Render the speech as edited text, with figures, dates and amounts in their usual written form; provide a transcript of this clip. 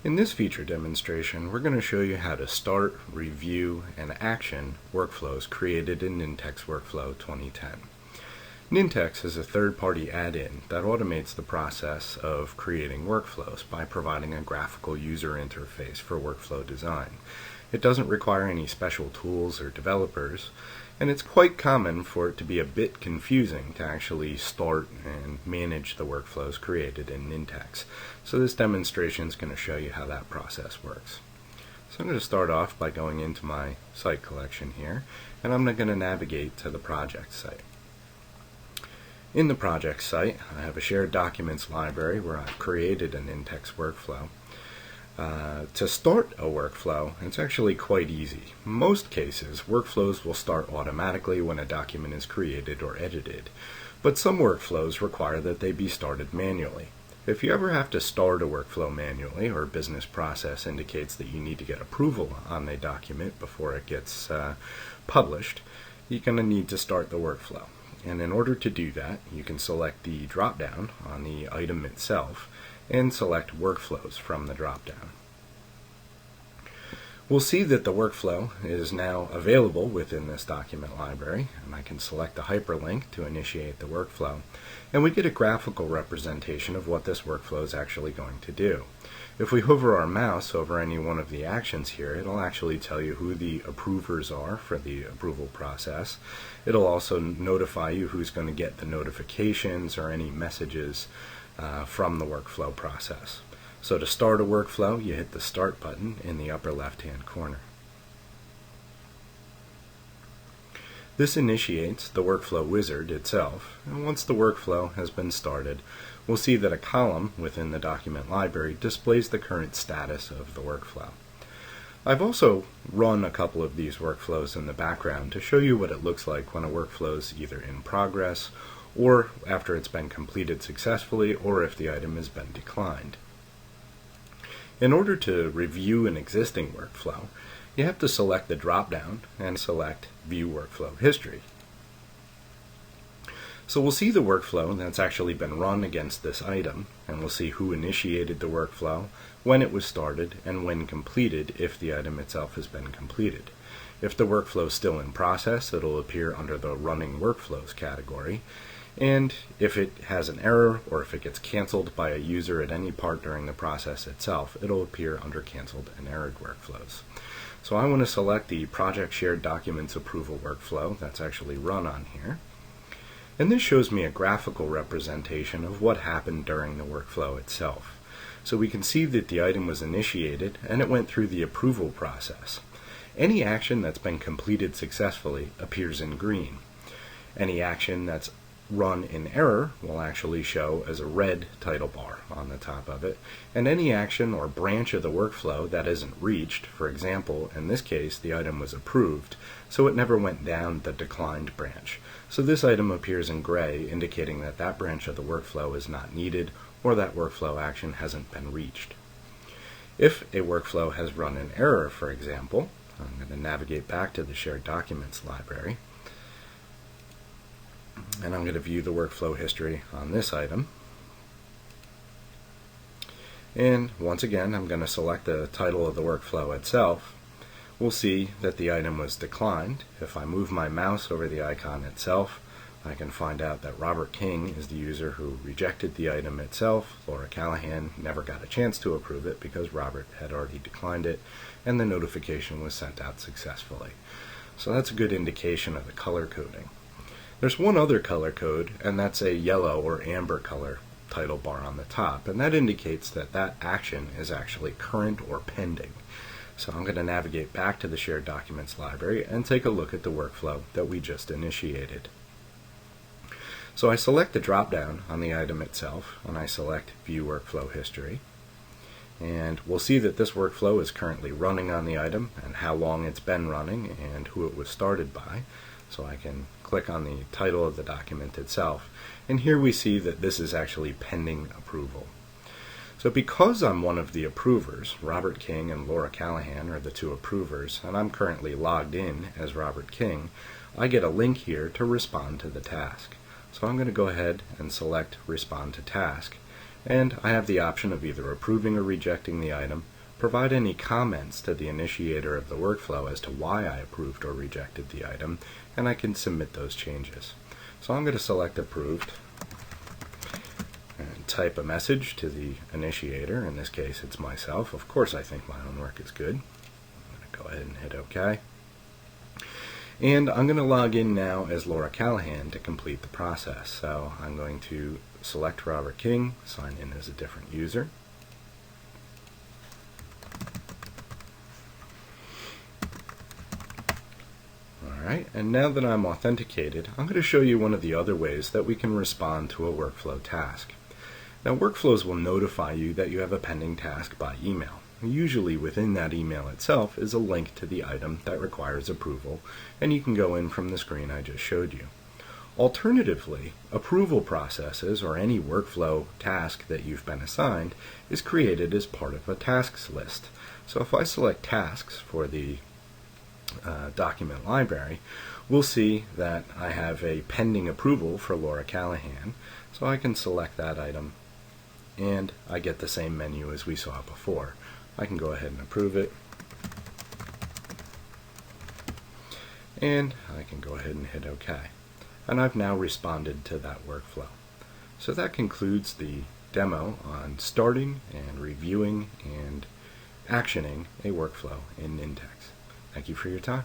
In this feature demonstration, we're going to show you how to start, review, and action workflows created in NintexWorkflow2010. Nintex is a third-party add-in that automates the process of creating workflows by providing a graphical user interface for workflow design. It doesn't require any special tools or developers, and it's quite common for it to be a bit confusing to actually start and manage the workflows created in Nintex. So this demonstration is going to show you how that process works. So I'm going to start off by going into my site collection here, and I'm going to navigate to the project site. In the project site, I have a shared documents library where I've created an Nintex workflow. To start a workflow, it's actually quite easy. In most cases, workflows will start automatically when a document is created or edited, but some workflows require that they be started manually. If you ever have to start a workflow manually, or a business process indicates that you need to get approval on a document before it gets published, you're going to need to start the workflow. And in order to do that, you can select the drop-down on the item itself and select Workflows from the drop-down. We'll see that the workflow is now available within this document library, and I can select the hyperlink to initiate the workflow, and we get a graphical representation of what this workflow is actually going to do. If we hover our mouse over any one of the actions here, it'll actually tell you who the approvers are for the approval process. It'll also notify you who's going to get the notifications or any messages from the workflow process. So to start a workflow, you hit the Start button in the upper left-hand corner. This initiates the workflow wizard itself, and once the workflow has been started, we'll see that a column within the document library displays the current status of the workflow. I've also run a couple of these workflows in the background to show you what it looks like when a workflow is either in progress or after it's been completed successfully, or if the item has been declined. In order to review an existing workflow, you have to select the drop-down and select View Workflow History. So we'll see the workflow that's actually been run against this item, and we'll see who initiated the workflow, when it was started, and when completed if the item itself has been completed. If the workflow is still in process, it'll appear under the Running Workflows category, and if it has an error or if it gets canceled by a user at any part during the process itself, it'll appear under Canceled and Errored Workflows. So I want to select the Project Shared Documents Approval workflow that's actually run on here. And this shows me a graphical representation of what happened during the workflow itself. So we can see that the item was initiated and it went through the approval process. Any action that's been completed successfully appears in green. Any action that's run in error will actually show as a red title bar on the top of it, and any action or branch of the workflow that isn't reached, for example, in this case the item was approved, so it never went down the declined branch. So this item appears in gray, indicating that that branch of the workflow is not needed or that workflow action hasn't been reached. If a workflow has run in error, for example, I'm going to navigate back to the Shared Documents library, and I'm going to view the workflow history on this item. And once again, I'm going to select the title of the workflow itself. We'll see that the item was declined. If I move my mouse over the icon itself, I can find out that Robert King is the user who rejected the item itself. Laura Callahan never got a chance to approve it because Robert had already declined it, and the notification was sent out successfully. So that's a good indication of the color coding. There's one other color code, and that's a yellow or amber color title bar on the top, and that indicates that that action is actually current or pending. So I'm going to navigate back to the Shared Documents library and take a look at the workflow that we just initiated. So I select the drop-down on the item itself, and I select View Workflow History. And we'll see that this workflow is currently running on the item and how long it's been running and who it was started by. So I can click on the title of the document itself, and here we see that this is actually pending approval. So because I'm one of the approvers, Robert King and Laura Callahan are the two approvers, and I'm currently logged in as Robert King, I get a link here to respond to the task. So I'm going to go ahead and select Respond to Task, and I have the option of either approving or rejecting the item, provide any comments to the initiator of the workflow as to why I approved or rejected the item, and I can submit those changes. So I'm going to select Approved and type a message to the initiator. In this case, it's myself. Of course, I think my own work is good. I'm going to go ahead and hit OK. And I'm going to log in now as Laura Callahan to complete the process. So I'm going to select Robert King, sign in as a different user. Alright, and now that I'm authenticated, I'm going to show you one of the other ways that we can respond to a workflow task. Now, workflows will notify you that you have a pending task by email. Usually within that email itself is a link to the item that requires approval, and you can go in from the screen I just showed you. Alternatively, approval processes or any workflow task that you've been assigned is created as part of a tasks list. So if I select tasks for the document library, we'll see that I have a pending approval for Laura Callahan, so I can select that item and I get the same menu as we saw before. I can go ahead and approve it, and I can go ahead and hit OK. And I've now responded to that workflow. So that concludes the demo on starting and reviewing and actioning a workflow in Nintex. Thank you for your time.